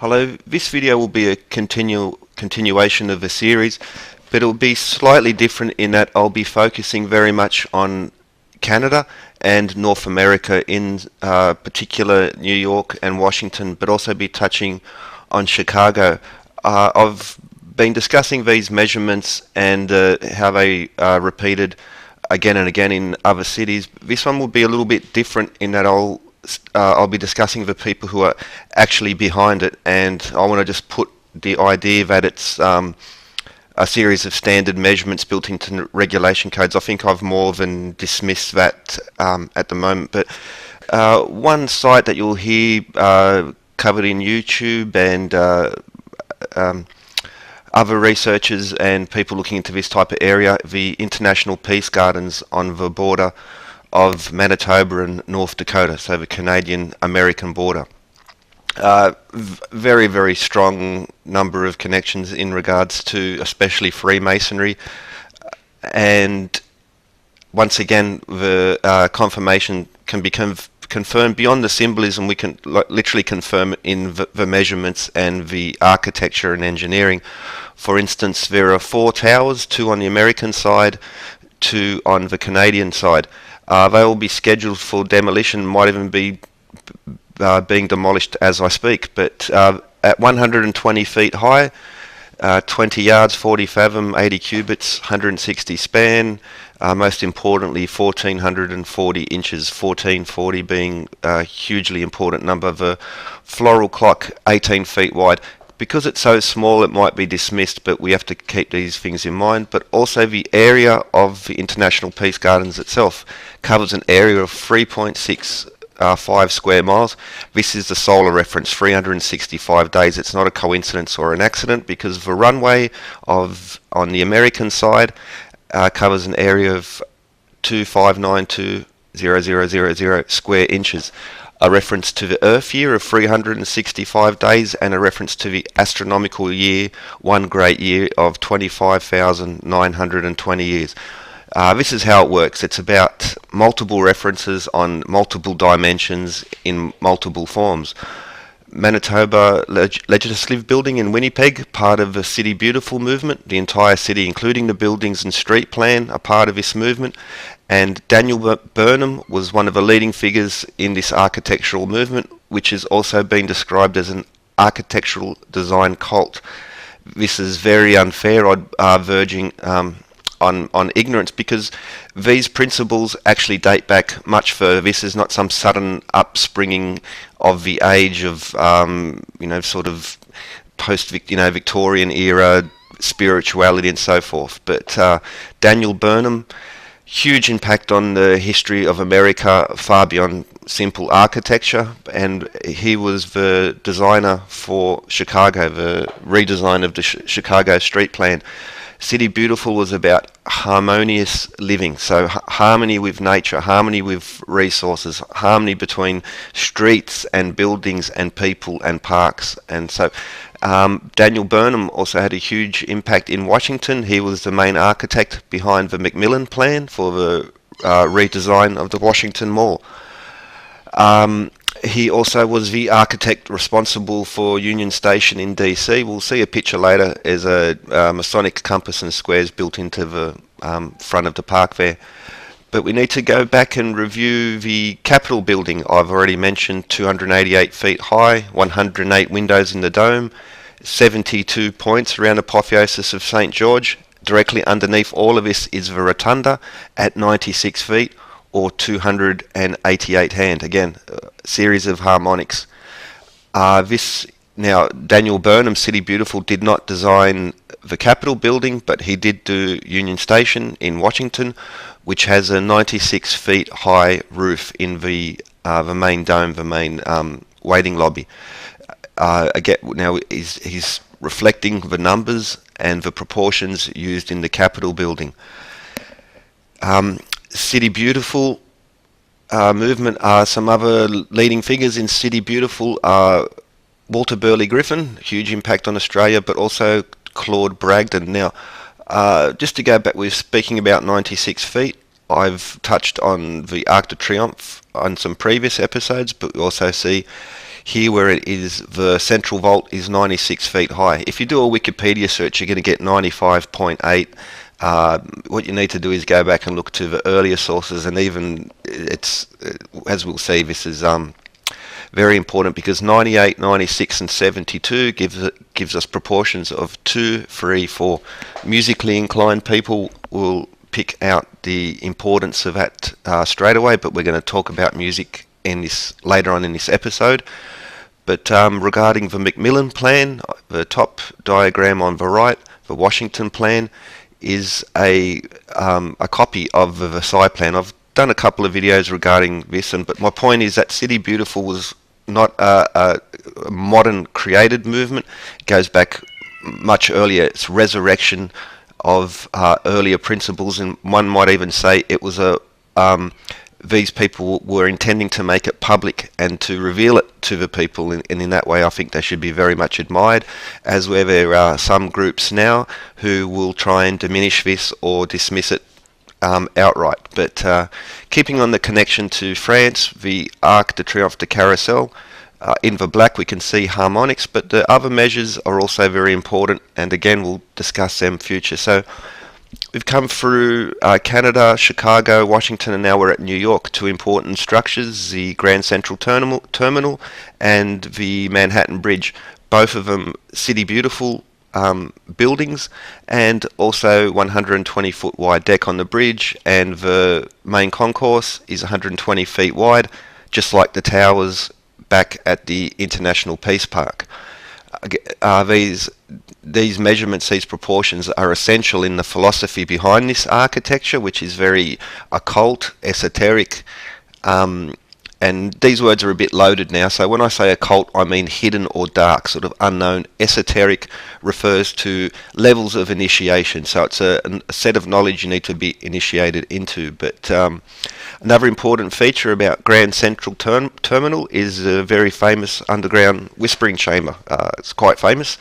Hello, this video will be a continuation of a series, but it will be slightly different in that I'll be focusing very much on Canada and North America, in particular New York and Washington, but also be touching on Chicago. I've been discussing these measurements and how they are repeated again and again in other cities. This one will be a little bit different in that I'll be discussing the people who are actually behind it, and I want to just put the idea that it's a series of standard measurements built into regulation codes. I think I've more than dismissed that at the moment, but one site that you'll hear covered in YouTube and other researchers and people looking into this type of area, the International Peace Gardens on the border of Manitoba and North Dakota, so the Canadian-American border. Very, very strong number of connections in regards to especially Freemasonry, and once again the confirmation can become confirmed beyond the symbolism. We can literally confirm it in the measurements and the architecture and engineering. For instance, there are 4 towers, 2 on the American side, 2 on the Canadian side. They will be scheduled for demolition, might even be being demolished as I speak, but at 120 feet high, 20 yards, 40 fathom, 80 cubits, 160 span, most importantly 1440 inches, 1440 being a hugely important number. The floral clock 18 feet wide. Because it's so small, it might be dismissed, but we have to keep these things in mind. But also the area of the International Peace Gardens itself covers an area of 3.65 square miles. This is the solar reference, 365 days. It's not a coincidence or an accident, because the runway on the American side covers an area of 25920,000 square inches. A reference to the Earth year of 365 days, and a reference to the astronomical year, one great year of 25,920 years. This is how it works. It's about multiple references on multiple dimensions in multiple forms. Manitoba Legislative Building in Winnipeg, part of the City Beautiful movement. The entire city, including the buildings and street plan, are part of this movement. And Daniel Burnham was one of the leading figures in this architectural movement, which has also been described as an architectural design cult. This is very unfair, verging on ignorance, because these principles actually date back much further. This is not some sudden upspringing of the age of sort of post-Victorian era spirituality and so forth. But Daniel Burnham, huge impact on the history of America, far beyond simple architecture, and he was the designer for Chicago, the redesign of the Chicago street plan. City Beautiful was about harmonious living, so harmony with nature, harmony with resources, harmony between streets and buildings and people and parks. And so Daniel Burnham also had a huge impact in Washington. He was the main architect behind the McMillan plan for the redesign of the Washington Mall. He also was the architect responsible for Union Station in DC. We'll see a picture later as a Masonic compass and squares built into the front of the park there. But we need to go back and review the Capitol building. I've already mentioned 288 feet high, 108 windows in the dome, 72 points around apotheosis of St. George. Directly underneath all of this is the rotunda at 96 feet, or 288 hand. Again, a series of harmonics. Now, Daniel Burnham, City Beautiful, did not design the Capitol building, but he did do Union Station in Washington, which has a 96 feet high roof in the main dome, the main waiting lobby. Again, now he's reflecting the numbers and the proportions used in the Capitol building. City Beautiful movement, some other leading figures in City Beautiful are Walter Burley Griffin, huge impact on Australia, but also Claude Bragdon. Now, just to go back, we're speaking about 96 feet. I've touched on the Arc de Triomphe on some previous episodes, but we also see here where it is, the central vault is 96 feet high. If you do a Wikipedia search, you're going to get 95.8. What you need to do is go back and look to the earlier sources, and even it's, as we'll see, this is very important, because 98, 96 and 72 gives us proportions of 2, 3, 4. Musically inclined people will pick out the importance of that straight away, but we're going to talk about music in this later on in this episode. But regarding the Macmillan plan, the top diagram on the right, the Washington plan, is a copy of the Versailles plan. I've done a couple of videos regarding this, but my point is that City Beautiful was not a modern created movement. It goes back much earlier. It's resurrection of earlier principles, and one might even say it was these people were intending to make it public and to reveal it to the people, and in that way I think they should be very much admired, as where there are some groups now who will try and diminish this or dismiss it outright. But keeping on the connection to France, the Arc de Triomphe de Carousel, in the black we can see harmonics, but the other measures are also very important, and again we'll discuss them future. So we've come through Canada, Chicago, Washington, and now we're at New York. Two important structures, the Grand Central Terminal and the Manhattan Bridge, both of them City Beautiful buildings, and also 120 foot wide deck on the bridge, and the main concourse is 120 feet wide, just like the towers back at the International Peace Park. These measurements, these proportions are essential in the philosophy behind this architecture, which is very occult, esoteric, and these words are a bit loaded now. So when I say occult, I mean hidden or dark, sort of unknown. Esoteric refers to levels of initiation. So it's a set of knowledge you need to be initiated into. But another important feature about Grand Central Terminal is a very famous underground whispering chamber. It's quite famous.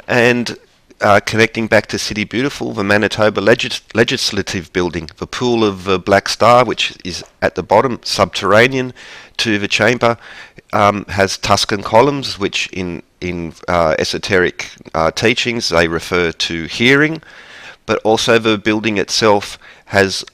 And connecting back to City Beautiful, the Manitoba Legislative Building, the pool of the Black Star, which is at the bottom, subterranean to the chamber, has Tuscan columns, which in esoteric teachings they refer to hearing, but also the building itself has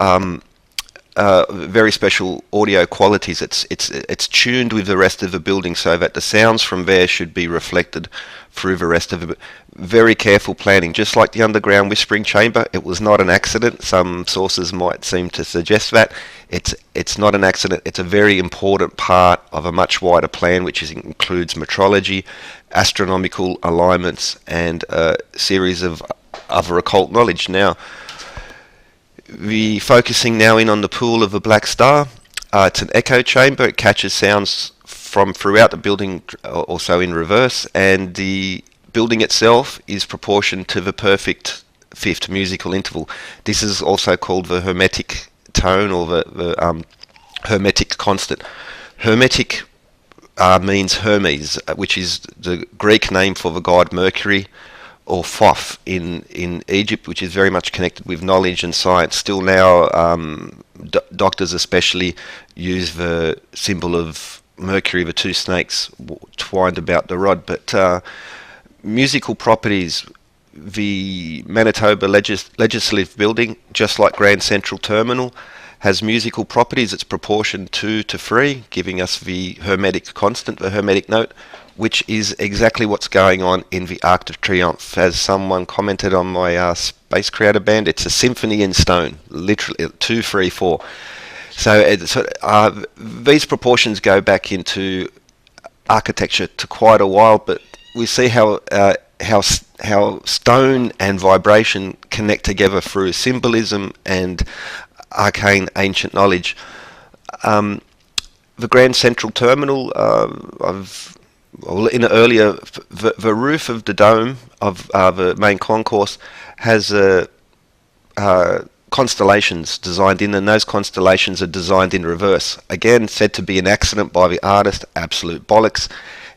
very special audio qualities. It's tuned with the rest of the building so that the sounds from there should be reflected through the rest of it. Very careful planning, just like the underground whispering chamber. It was not an accident. Some sources might seem to suggest that it's not an accident. It's a very important part of a much wider plan, which includes metrology, astronomical alignments, and a series of other occult knowledge. Now, focusing now in on the pool of the Black Star. It's an echo chamber. It catches sounds from throughout the building, also in reverse, and the building itself is proportioned to the perfect fifth musical interval. This is also called the Hermetic tone, or the Hermetic constant. Hermetic means Hermes, which is the Greek name for the god Mercury, or Thoth in Egypt, which is very much connected with knowledge and science. Still now, doctors especially use the symbol of Mercury, the two snakes twined about the rod. But musical properties, the Manitoba Legislative Building, just like Grand Central Terminal, has musical properties. It's proportioned 2 to 3, giving us the Hermetic constant, the Hermetic note, which is exactly what's going on in the Arc de Triomphe. As someone commented on my Space Creator band, it's a symphony in stone, literally 2, 3, 4. So these proportions go back into architecture to quite a while, but we see how stone and vibration connect together through symbolism and arcane ancient knowledge. The Grand Central Terminal, in earlier, the roof of the dome of the main concourse has constellations designed in, and those constellations are designed in reverse. Again, said to be an accident by the artist. Absolute bollocks.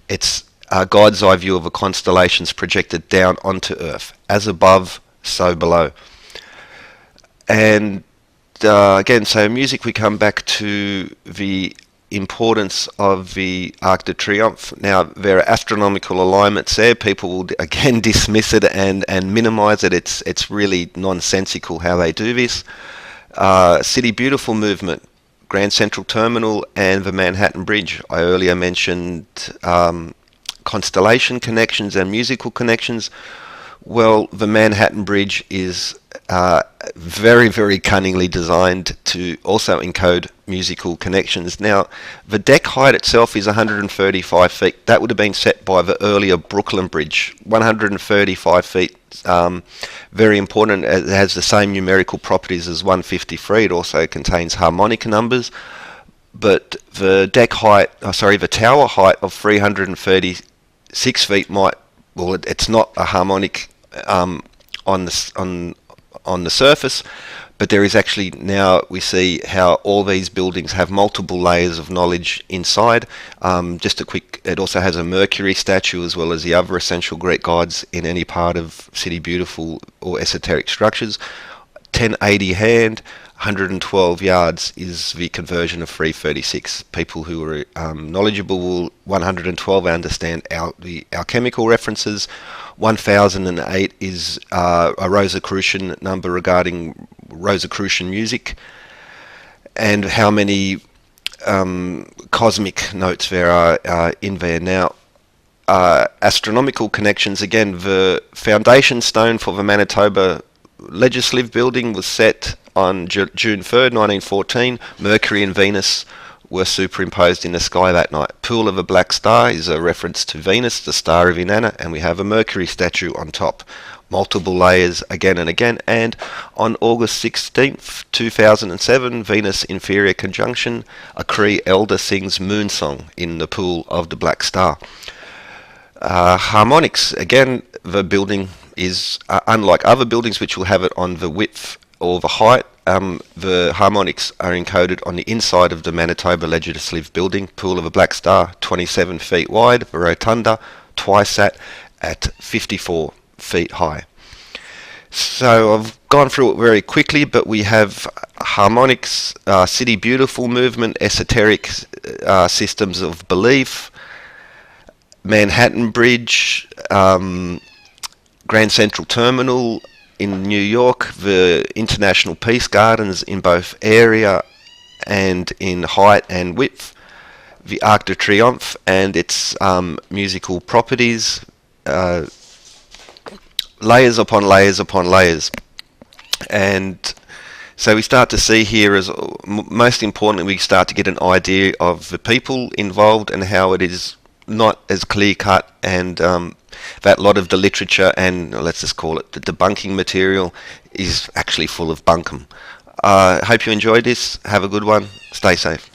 It's God's eye view of the constellations projected down onto Earth. As above, so below. And again, so music, we come back to the importance of the Arc de Triomphe. Now, there are astronomical alignments there. People will again dismiss it and minimize it. It's really nonsensical how they do this. City Beautiful movement, Grand Central Terminal, and the Manhattan Bridge. I earlier mentioned constellation connections and musical connections. Well, the Manhattan Bridge is very, very cunningly designed to also encode musical connections. Now, the deck height itself is 135 feet. That would have been set by the earlier Brooklyn Bridge. 135 feet, very important. It has the same numerical properties as 153. It also contains harmonic numbers. But the the tower height of 336 feet it's not a harmonic on the surface, but there is actually, now we see how all these buildings have multiple layers of knowledge inside. It also has a Mercury statue as well as the other essential Greek gods in any part of City Beautiful or esoteric structures. 1080 hand, 112 yards is the conversion of 336. People who are knowledgeable will 112 understand our chemical references. 1008 is a Rosicrucian number regarding Rosicrucian music, and how many cosmic notes there are in there. Now, astronomical connections, again, the foundation stone for the Manitoba Legislative Building was set on June 3rd, 1914. Mercury and Venus were superimposed in the sky that night. Pool of a Black Star is a reference to Venus, the star of Inanna, and we have a Mercury statue on top. Multiple layers again and again. And on August 16th, 2007, Venus inferior conjunction, a Cree elder sings Moon Song in the Pool of the Black Star. Harmonics, again, the building is unlike other buildings which will have it on the width or the height. The harmonics are encoded on the inside of the Manitoba Legislative Building. Pool of a Black Star, 27 feet wide. The rotunda, twice that, at 54 feet high. So I've gone through it very quickly, but we have harmonics, City Beautiful movement, esoteric systems of belief, Manhattan Bridge, Grand Central Terminal in New York, the International Peace Gardens in both area and in height and width, the Arc de Triomphe and its musical properties, layers upon layers upon layers. And so we start to see here, as most importantly, we start to get an idea of the people involved and how it is not as clear cut, and that lot of the literature and, let's just call it, the debunking material is actually full of bunkum. I hope you enjoyed this. Have a good one. Stay safe.